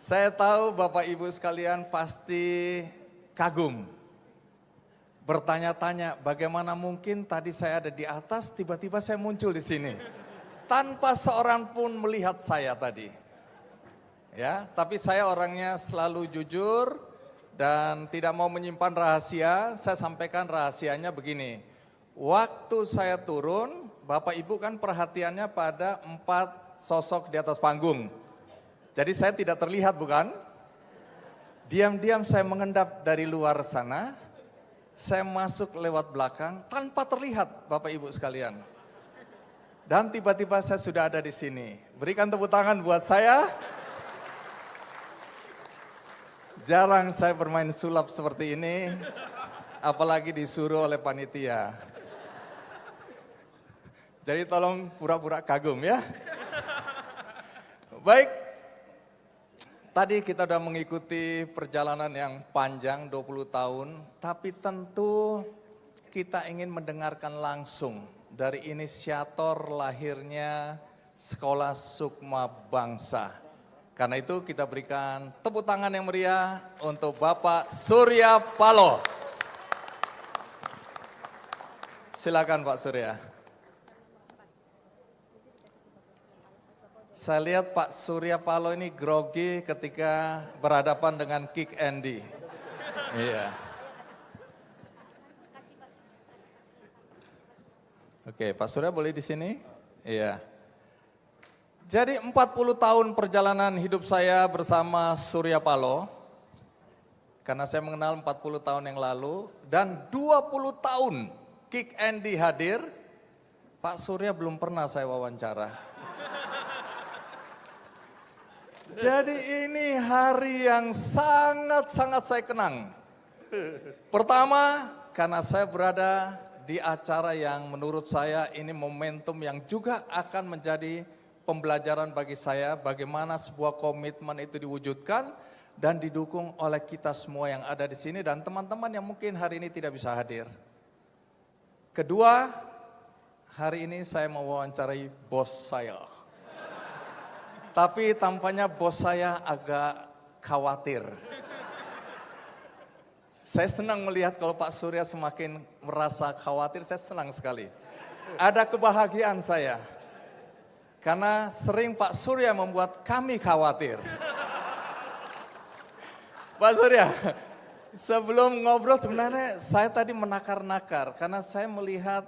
Saya tahu Bapak Ibu sekalian pasti kagum. Bertanya-tanya bagaimana mungkin tadi saya ada di atas, tiba-tiba saya muncul di sini. Tanpa seorang pun melihat saya tadi. Ya, tapi saya orangnya selalu jujur dan tidak mau menyimpan rahasia. Saya sampaikan rahasianya begini. Waktu saya turun, Bapak Ibu kan perhatiannya pada 4 sosok di atas panggung. Jadi saya tidak terlihat, bukan? Diam-diam saya mengendap dari luar sana, saya masuk lewat belakang tanpa terlihat Bapak Ibu sekalian. Dan tiba-tiba saya sudah ada di sini. Berikan tepuk tangan buat saya. Jarang saya bermain sulap seperti ini, apalagi disuruh oleh panitia. Jadi tolong pura-pura kagum ya. Baik, tadi kita sudah mengikuti perjalanan yang panjang 20 tahun, tapi tentu kita ingin mendengarkan langsung dari inisiator lahirnya Sekolah Sukma Bangsa. Karena itu kita berikan tepuk tangan yang meriah untuk Bapak Surya Paloh. Silakan Pak Surya. Saya lihat Pak Surya Paloh ini grogi ketika berhadapan dengan Kick Andy. Iya. Oke, Pak Surya boleh di sini? Iya. Jadi 40 tahun perjalanan hidup saya bersama Surya Paloh. Karena saya mengenal 40 tahun yang lalu dan 20 tahun Kick Andy hadir, Pak Surya belum pernah saya wawancara. Jadi ini hari yang sangat-sangat saya kenang. Pertama, karena saya berada di acara yang menurut saya ini momentum yang juga akan menjadi pembelajaran bagi saya bagaimana sebuah komitmen itu diwujudkan dan didukung oleh kita semua yang ada di sini dan teman-teman yang mungkin hari ini tidak bisa hadir. Kedua, hari ini saya mewawancarai bos saya. Tapi tampaknya bos saya agak khawatir. Saya senang melihat kalau Pak Surya semakin merasa khawatir, saya senang sekali. Ada kebahagiaan saya. Karena sering Pak Surya membuat kami khawatir. Pak Surya, sebelum ngobrol sebenarnya saya tadi menakar-nakar. Karena saya melihat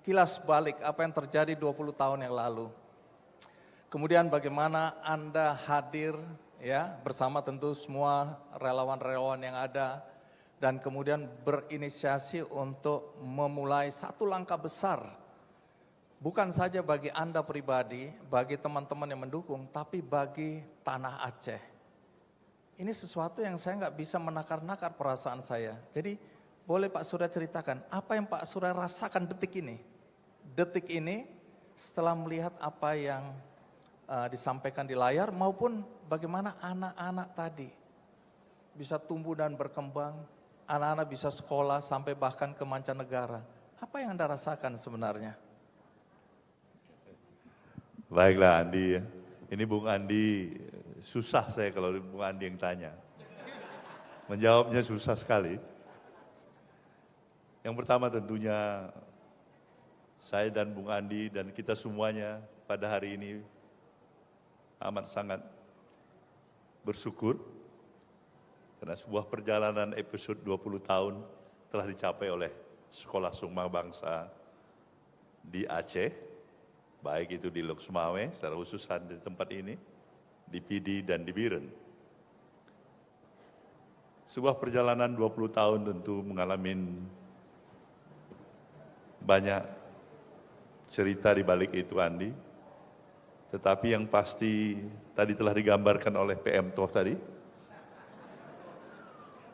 kilas balik apa yang terjadi 20 tahun yang lalu. Kemudian bagaimana Anda hadir ya bersama tentu semua relawan-relawan yang ada dan kemudian berinisiasi untuk memulai satu langkah besar. Bukan saja bagi Anda pribadi, bagi teman-teman yang mendukung, tapi bagi tanah Aceh. Ini sesuatu yang saya nggak bisa menakar-nakar perasaan saya. Jadi boleh Pak Surya ceritakan apa yang Pak Surya rasakan detik ini? Detik ini setelah melihat apa yang disampaikan di layar maupun bagaimana anak-anak tadi bisa tumbuh dan berkembang, anak-anak bisa sekolah sampai bahkan ke mancanegara. Apa yang Anda rasakan sebenarnya? Baiklah Andi, ini Bung Andi, susah saya kalau Bung Andi yang tanya. Menjawabnya susah sekali. Yang pertama tentunya saya dan Bung Andi dan kita semuanya pada hari ini amat sangat bersyukur karena sebuah perjalanan episode 20 tahun telah dicapai oleh Sekolah Sukma Bangsa di Aceh, baik itu di Lok Sumawe secara khusus di tempat ini, di Pidi dan di Biren. Sebuah perjalanan 20 tahun tentu mengalami banyak cerita di balik itu Andi. Tetapi yang pasti tadi telah digambarkan oleh PM Toh tadi,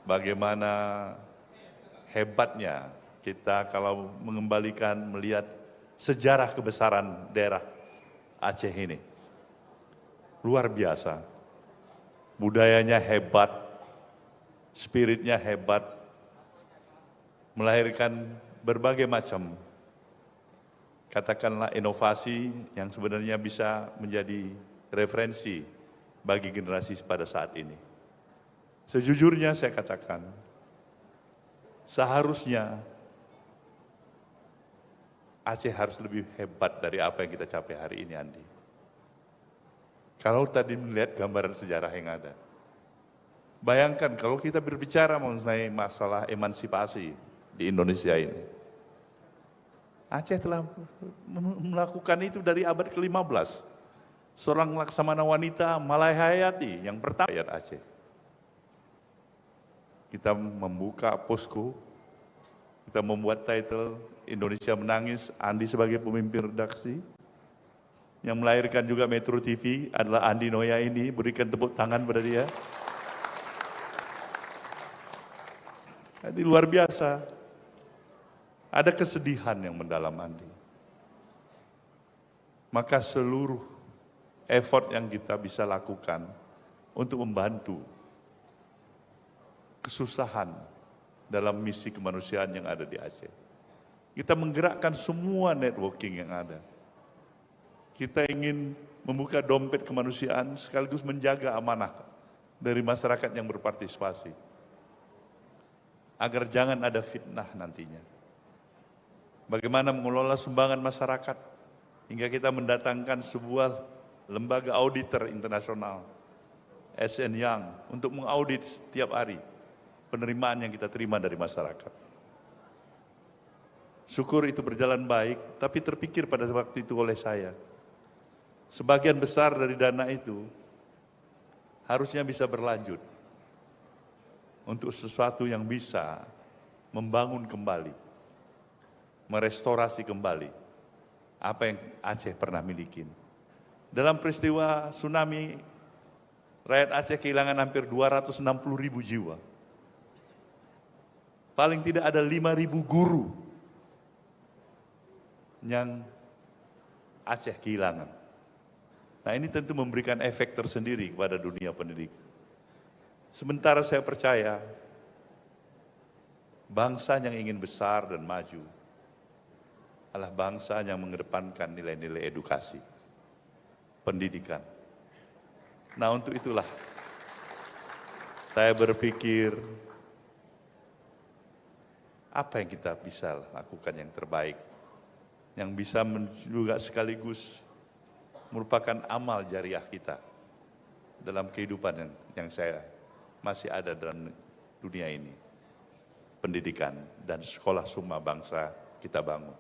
bagaimana hebatnya kita kalau mengembalikan melihat sejarah kebesaran daerah Aceh ini. Luar biasa, budayanya hebat, spiritnya hebat, melahirkan berbagai macam katakanlah inovasi yang sebenarnya bisa menjadi referensi bagi generasi pada saat ini. Sejujurnya saya katakan, seharusnya Aceh harus lebih hebat dari apa yang kita capai hari ini, Andi. Kalau tadi melihat gambaran sejarah yang ada. Bayangkan kalau kita berbicara mengenai masalah emansipasi di Indonesia ini. Aceh telah melakukan itu dari abad ke-15. Seorang laksamana wanita Malaihayati yang pertama rakyat Aceh. Kita membuka posko, kita membuat title Indonesia Menangis, Andi sebagai pemimpin redaksi. Yang melahirkan juga Metro TV adalah Andi Noya ini, berikan tepuk tangan pada dia. Jadi luar biasa. Ada kesedihan yang mendalam, Andi. Maka seluruh effort yang kita bisa lakukan untuk membantu kesusahan dalam misi kemanusiaan yang ada di Aceh. Kita menggerakkan semua networking yang ada. Kita ingin membuka dompet kemanusiaan sekaligus menjaga amanah dari masyarakat yang berpartisipasi. Agar jangan ada fitnah nantinya. Bagaimana mengelola sumbangan masyarakat hingga kita mendatangkan sebuah lembaga auditor internasional, SN Young, untuk mengaudit setiap hari penerimaan yang kita terima dari masyarakat. Syukur itu berjalan baik, tapi terpikir pada waktu itu oleh saya, sebagian besar dari dana itu harusnya bisa berlanjut untuk sesuatu yang bisa membangun kembali, merestorasi kembali apa yang Aceh pernah miliki. Dalam peristiwa tsunami, rakyat Aceh kehilangan hampir 260.000 jiwa. Paling tidak ada 5.000 guru yang Aceh kehilangan. Nah, ini tentu memberikan efek tersendiri kepada dunia pendidikan. Sementara saya percaya bangsa yang ingin besar dan maju adalah bangsa yang mengedepankan nilai-nilai edukasi, pendidikan. Nah, untuk itulah saya berpikir apa yang kita bisa lakukan yang terbaik, yang bisa juga sekaligus merupakan amal jariah kita dalam kehidupan yang saya masih ada dalam dunia ini. Pendidikan dan sekolah summa bangsa kita bangun.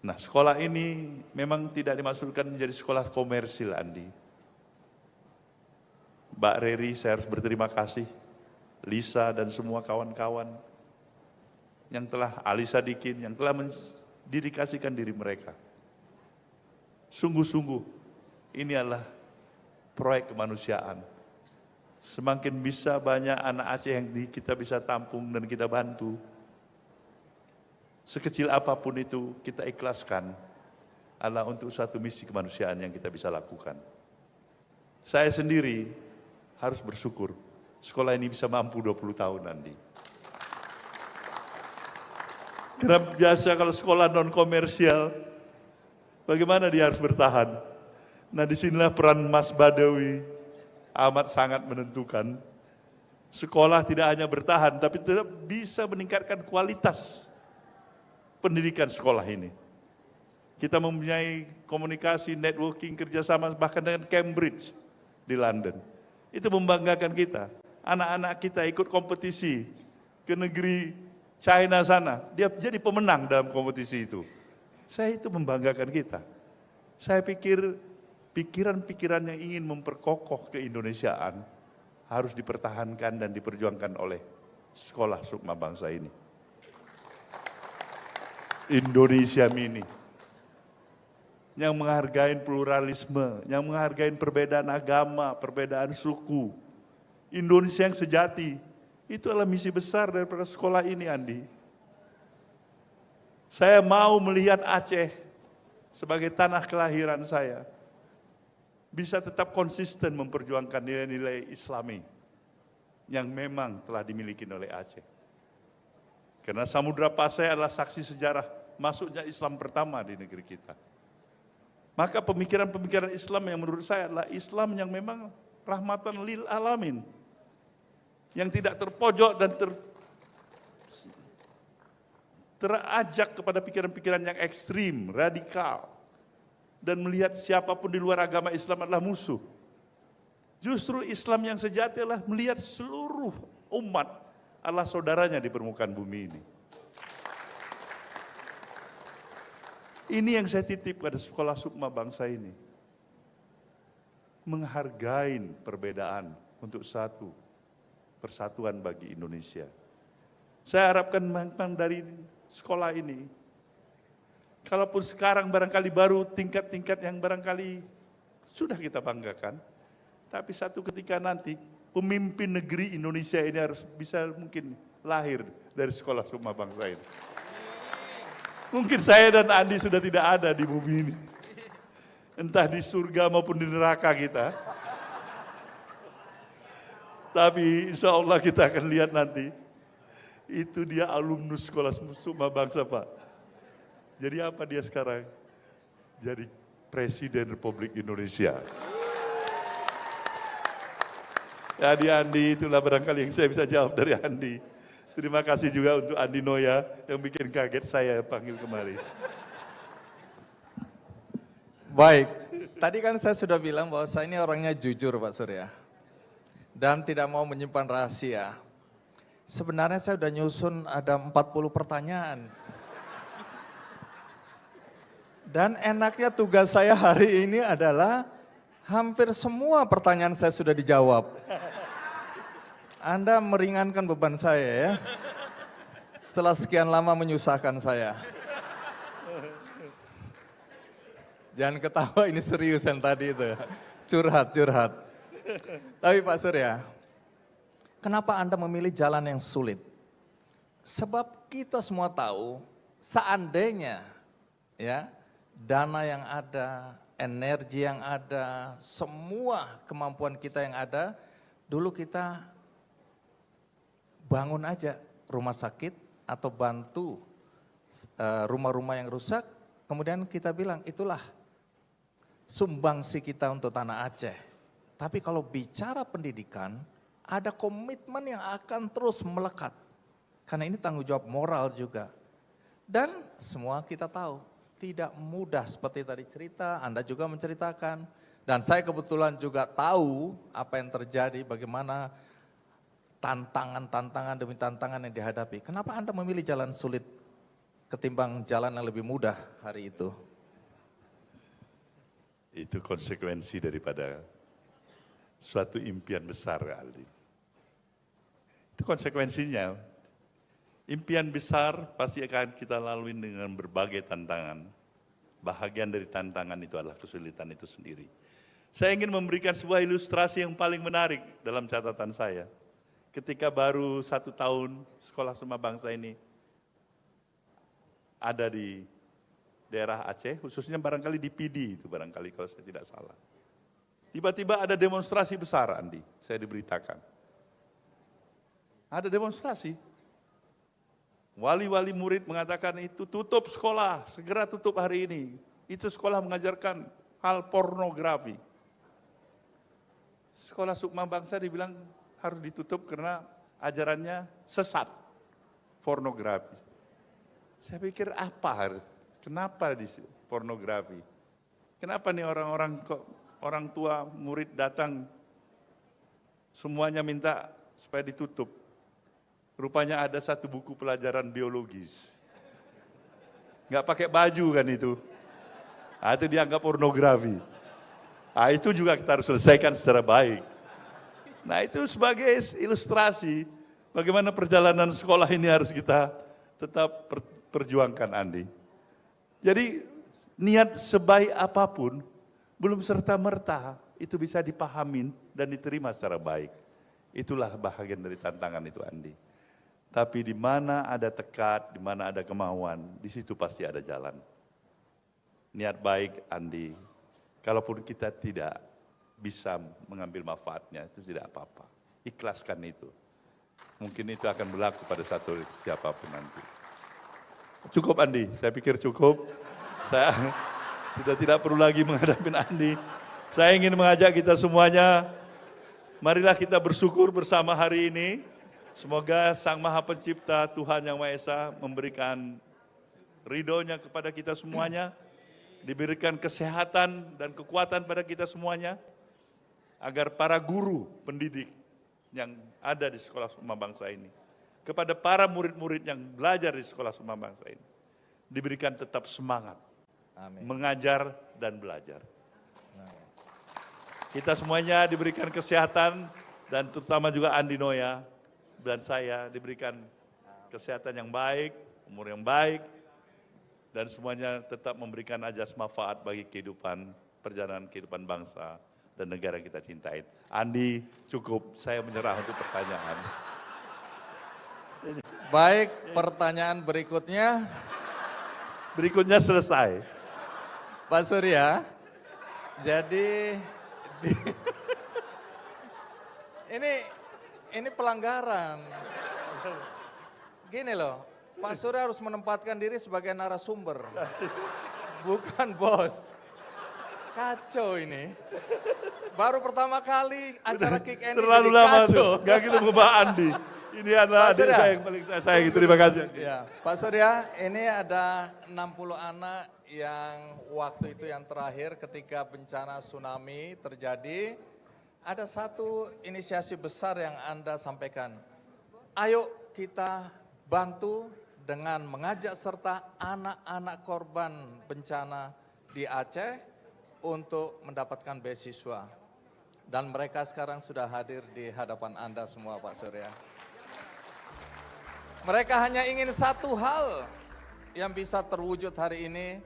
Nah, sekolah ini memang tidak dimaksudkan menjadi sekolah komersil, Andi. Mbak Reri, saya harus berterima kasih, Lisa dan semua kawan-kawan yang telah, Ali Sadikin, yang telah mendedikasikan diri mereka. Sungguh-sungguh, ini adalah proyek kemanusiaan. Semakin bisa banyak anak Aceh yang kita bisa tampung dan kita bantu, sekecil apapun itu kita ikhlaskan, adalah untuk suatu misi kemanusiaan yang kita bisa lakukan. Saya sendiri harus bersyukur, sekolah ini bisa mampu 20 tahun nanti. Karena biasa kalau sekolah non komersial, bagaimana dia harus bertahan? Nah, disinilah peran Mas Badawi amat sangat menentukan. Sekolah tidak hanya bertahan, tapi tetap bisa meningkatkan kualitas pendidikan sekolah ini. Kita mempunyai komunikasi, networking, kerjasama bahkan dengan Cambridge di London. Itu membanggakan kita. Anak-anak kita ikut kompetisi ke negeri China sana, dia jadi pemenang dalam kompetisi itu. Saya itu membanggakan kita. Saya pikir pikiran-pikiran yang ingin memperkokoh keindonesiaan harus dipertahankan dan diperjuangkan oleh sekolah sukma bangsa ini. Indonesia Mini yang menghargai pluralisme, yang menghargai perbedaan agama, perbedaan suku. Indonesia yang sejati, itu adalah misi besar daripada sekolah ini, Andi. Saya mau melihat Aceh sebagai tanah kelahiran saya bisa tetap konsisten memperjuangkan nilai-nilai Islami yang memang telah dimiliki oleh Aceh. Karena Samudra Pasai adalah saksi sejarah masuknya Islam pertama di negeri kita. Maka pemikiran-pemikiran Islam yang menurut saya adalah Islam yang memang rahmatan lil alamin. Yang tidak terpojok dan terajak kepada pikiran-pikiran yang ekstrim, radikal. Dan melihat siapapun di luar agama Islam adalah musuh. Justru Islam yang sejati adalah melihat seluruh umat adalah saudaranya di permukaan bumi ini. Ini yang saya titip pada sekolah Sukma Bangsa ini. Menghargai perbedaan untuk satu persatuan bagi Indonesia. Saya harapkan memang dari sekolah ini, kalaupun sekarang barangkali baru tingkat-tingkat yang barangkali sudah kita banggakan, tapi satu ketika nanti pemimpin negeri Indonesia ini harus bisa mungkin lahir dari sekolah Sukma Bangsa ini. Mungkin saya dan Andi sudah tidak ada di bumi ini. Entah di surga maupun di neraka kita. Tapi insya Allah kita akan lihat nanti. Itu dia alumnus sekolah Sukma Bangsa, Pak. Jadi apa dia sekarang? Jadi Presiden Republik Indonesia. Jadi Andi, itulah barangkali yang saya bisa jawab dari Andi. Terima kasih juga untuk Andi Noya yang bikin kaget saya panggil kemari. Baik, tadi kan saya sudah bilang bahwa saya ini orangnya jujur Pak Surya. Dan tidak mau menyimpan rahasia. Sebenarnya saya sudah nyusun ada 40 pertanyaan. Dan enaknya tugas saya hari ini adalah hampir semua pertanyaan saya sudah dijawab. Anda meringankan beban saya ya. Setelah sekian lama menyusahkan saya. Jangan ketawa, ini serius yang tadi itu. Curhat. Tapi Pak Surya, kenapa Anda memilih jalan yang sulit? Sebab kita semua tahu, seandainya ya dana yang ada, energi yang ada, semua kemampuan kita yang ada, dulu kita bangun aja rumah sakit atau bantu rumah-rumah yang rusak, kemudian kita bilang itulah sumbangsi kita untuk tanah Aceh. Tapi kalau bicara pendidikan, ada komitmen yang akan terus melekat. Karena ini tanggung jawab moral juga. Dan semua kita tahu, tidak mudah seperti tadi cerita, Anda juga menceritakan. Dan saya kebetulan juga tahu apa yang terjadi, bagaimana tantangan-tantangan demi tantangan yang dihadapi. Kenapa Anda memilih jalan sulit ketimbang jalan yang lebih mudah hari itu? Itu konsekuensi daripada suatu impian besar, Aldi. Itu konsekuensinya. Impian besar pasti akan kita lalui dengan berbagai tantangan. Bahagian dari tantangan itu adalah kesulitan itu sendiri. Saya ingin memberikan sebuah ilustrasi yang paling menarik dalam catatan saya. Ketika baru 1 tahun sekolah Sukma Bangsa ini ada di daerah Aceh, khususnya barangkali di PD itu barangkali kalau saya tidak salah. Tiba-tiba ada demonstrasi besar, Andi, saya diberitakan. Ada demonstrasi. Wali-wali murid mengatakan itu tutup sekolah, segera tutup hari ini. Itu sekolah mengajarkan hal pornografi. Sekolah Sukma Bangsa dibilang harus ditutup karena ajarannya sesat, pornografi. Saya pikir apa? Kenapa di pornografi? Kenapa nih orang-orang kok orang tua murid datang semuanya minta supaya ditutup? Rupanya ada satu buku pelajaran biologis. Nggak pakai baju kan itu. Itu dianggap pornografi. Itu juga kita harus selesaikan secara baik. Nah itu sebagai ilustrasi bagaimana perjalanan sekolah ini harus kita tetap perjuangkan, Andi. Jadi niat sebaik apapun belum serta-merta itu bisa dipahamin dan diterima secara baik. Itulah bahagian dari tantangan itu, Andi. Tapi di mana ada tekad, di mana ada kemauan, di situ pasti ada jalan. Niat baik, Andi. Kalaupun kita tidak bisa mengambil manfaatnya, itu tidak apa-apa. Ikhlaskan itu. Mungkin itu akan berlaku pada satu siapapun nanti. Cukup, Andi, saya pikir cukup. Sudah tidak perlu lagi menghadapi Andi. Saya ingin mengajak kita semuanya, marilah kita bersyukur bersama hari ini. Semoga Sang Maha Pencipta, Tuhan Yang Maha Esa memberikan ridhonya kepada kita semuanya, diberikan kesehatan dan kekuatan pada kita semuanya, agar para guru pendidik yang ada di Sekolah Sukma Bangsa ini, kepada para murid-murid yang belajar di Sekolah Sukma Bangsa ini, diberikan tetap semangat, Amin. mengajar dan belajar. Kita semuanya diberikan kesehatan, dan terutama juga Andi Noya dan saya diberikan kesehatan yang baik, umur yang baik, dan semuanya tetap memberikan ajas manfaat bagi kehidupan, perjalanan kehidupan bangsa dan negara kita cintain. Andi, cukup, saya menyerah untuk pertanyaan. Baik, pertanyaan berikutnya. Berikutnya selesai. Pak Surya, jadi ini pelanggaran. Gini loh, Pak Surya harus menempatkan diri sebagai narasumber, bukan bos. Kacau ini. Baru pertama kali acara Kick Andy Terlalu jadi lama kacau. tuh, gak gitu Mbak Andi. Ini adalah Pak adik Surya. saya yang paling saya sayangi, terima kasih. Ya, Pak Surya, ini ada 60 anak yang waktu itu yang terakhir ketika bencana tsunami terjadi, ada satu inisiasi besar yang Anda sampaikan. Ayo kita bantu dengan mengajak serta anak-anak korban bencana di Aceh untuk mendapatkan beasiswa. Dan mereka sekarang sudah hadir di hadapan Anda semua, Pak Surya. Mereka hanya ingin satu hal yang bisa terwujud hari ini,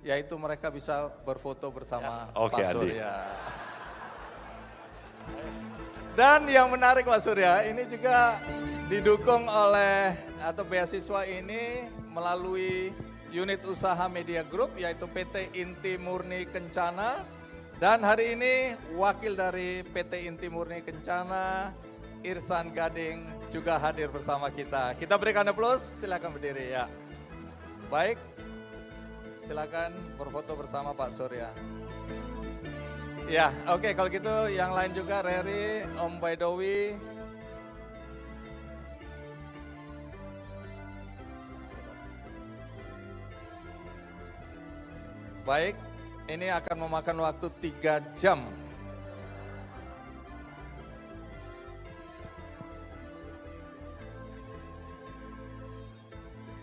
yaitu mereka bisa berfoto bersama Oke, Pak Andi. Surya. Dan yang menarik Pak Surya, ini juga didukung oleh atau beasiswa ini melalui unit usaha Media Group, yaitu PT Inti Murni Kencana. Dan hari ini wakil dari PT Inti Murni Kencana, Irsan Gading juga hadir bersama kita. Kita berikan aplaus, silakan berdiri ya. Baik, silakan berfoto bersama Pak Surya. Ya, oke, kalau gitu yang lain juga, Reri, Om Baidowi. Baik, ini akan memakan waktu 3 jam.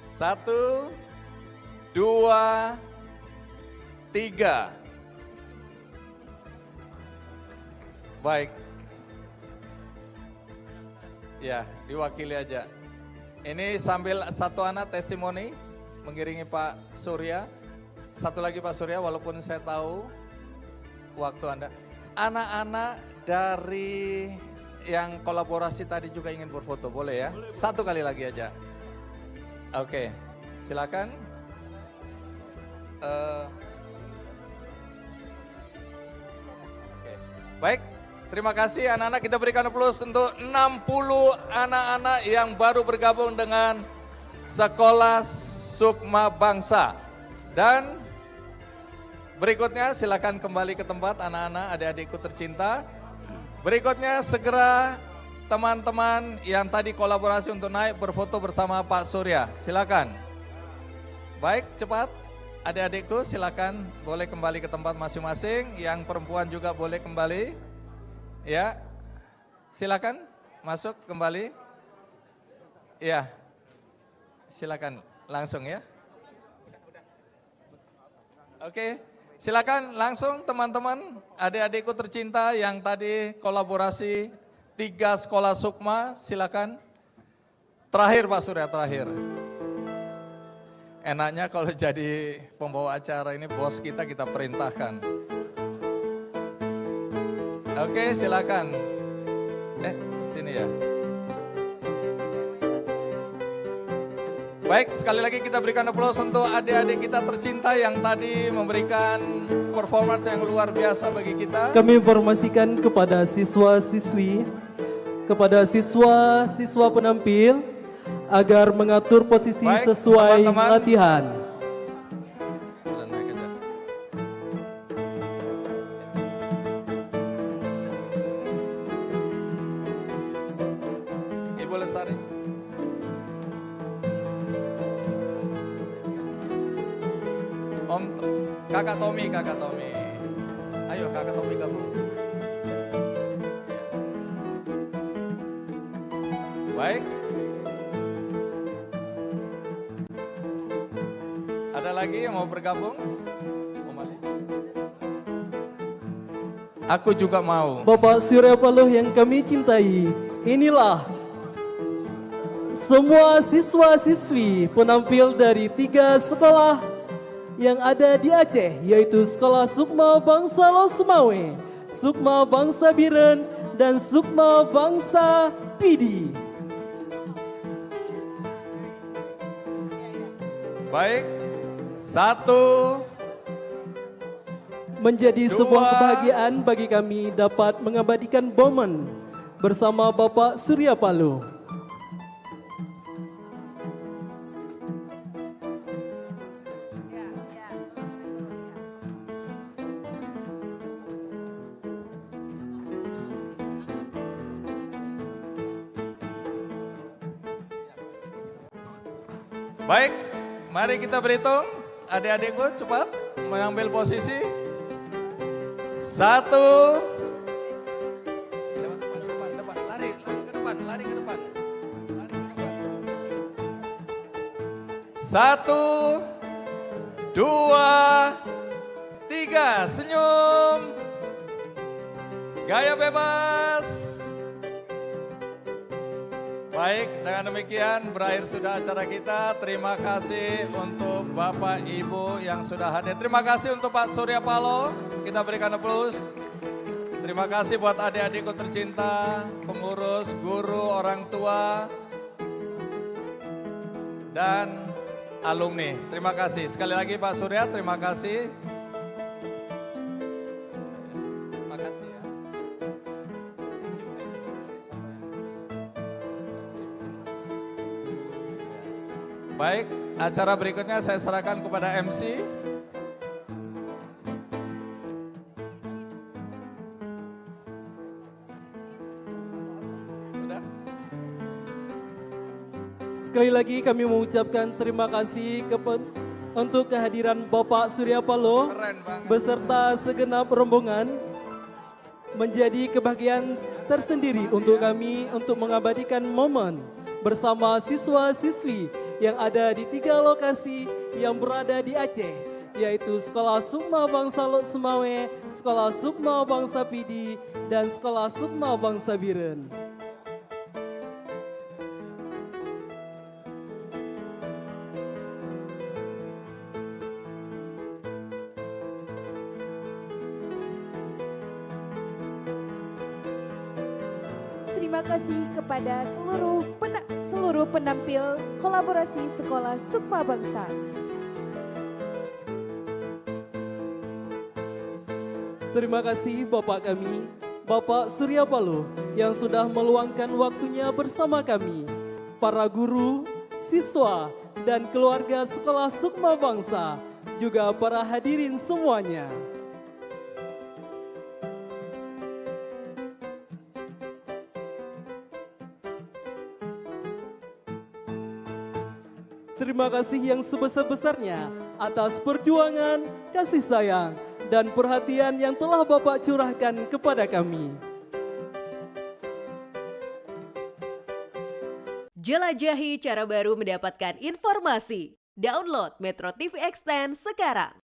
Satu, dua, tiga. Baik. Ya, diwakili aja. Ini sambil satu anak testimoni mengiringi Pak Surya. Satu lagi Pak Surya, walaupun saya tahu waktu Anda. Anak-anak dari yang kolaborasi tadi juga ingin berfoto, boleh ya? Satu kali lagi aja. Oke, silakan. Oke. Baik, terima kasih anak-anak. Kita berikan aplaus untuk 60 anak-anak yang baru bergabung dengan Sekolah Sukma Bangsa. Dan berikutnya silakan kembali ke tempat anak-anak, adik-adikku tercinta. Berikutnya segera teman-teman yang tadi kolaborasi untuk naik berfoto bersama Pak Surya. Silakan. Baik, cepat. Adik-adikku silakan boleh kembali ke tempat masing-masing. Yang perempuan juga boleh kembali. Ya. Silakan masuk kembali. Ya. Silakan langsung ya. Oke, silakan langsung teman-teman, adik-adikku tercinta yang tadi kolaborasi 3 sekolah Sukma, silakan. Terakhir Pak Surya, terakhir. Enaknya kalau jadi pembawa acara ini bos kita perintahkan. Oke, silakan. Sini ya. Baik, sekali lagi kita berikan aplaus untuk adik-adik kita tercinta yang tadi memberikan performance yang luar biasa bagi kita. Kami informasikan kepada siswa-siswi, kepada siswa-siswa penampil agar mengatur posisi Baik, sesuai teman-teman. latihan. Lestari. Kakak Tommy. Ayo Kakak Tommy gabung. Baik. Ada lagi yang mau bergabung? Om Ali? Aku juga mau. Bapak Surya Paloh yang kami cintai, inilah semua siswa-siswi penampil dari 3 sekolah yang ada di Aceh, yaitu Sekolah Sukma Bangsa Losmawe, Sukma Bangsa Biren, dan Sukma Bangsa Pidi. Baik, 1, Menjadi 2, sebuah kebahagiaan bagi kami dapat mengabadikan momen bersama Bapak Surya Paloh. baik, mari kita berhitung. Adik-adikku cepat mengambil posisi. 1, lewat depan, lari ke depan. 1, 2, 3, senyum. Gaya bebas. Baik, dengan demikian berakhir sudah acara kita. Terima kasih untuk Bapak Ibu yang sudah hadir. Terima kasih untuk Pak Surya Paloh. Kita berikan aplaus. Terima kasih buat adik-adikku tercinta, pengurus, guru, orang tua, dan alumni. Terima kasih. Sekali lagi Pak Surya, terima kasih. Terima kasih ya. Baik, acara berikutnya saya serahkan kepada MC. Sudah? Sekali lagi kami mengucapkan terima kasih untuk kehadiran Bapak Surya Paloh Keren banget. beserta segenap rombongan. Menjadi kebahagiaan tersendiri untuk kami untuk mengabadikan momen bersama siswa-siswi yang ada di 3 lokasi yang berada di Aceh, yaitu Sekolah Sukma Bangsa Losmawe, Sekolah Sukma Bangsa Pidi, dan Sekolah Sukma Bangsa Biren. Terima kasih kepada seluruh penampil kolaborasi Sekolah Sukma Bangsa. Terima kasih Bapak kami, Bapak Surya Paloh yang sudah meluangkan waktunya bersama kami, para guru, siswa, dan keluarga Sekolah Sukma Bangsa, juga para hadirin semuanya. Terima kasih yang sebesar-besarnya atas perjuangan, kasih sayang, dan perhatian yang telah Bapak curahkan kepada kami. Jelajahi cara baru mendapatkan informasi. Download Metro TV Extend sekarang.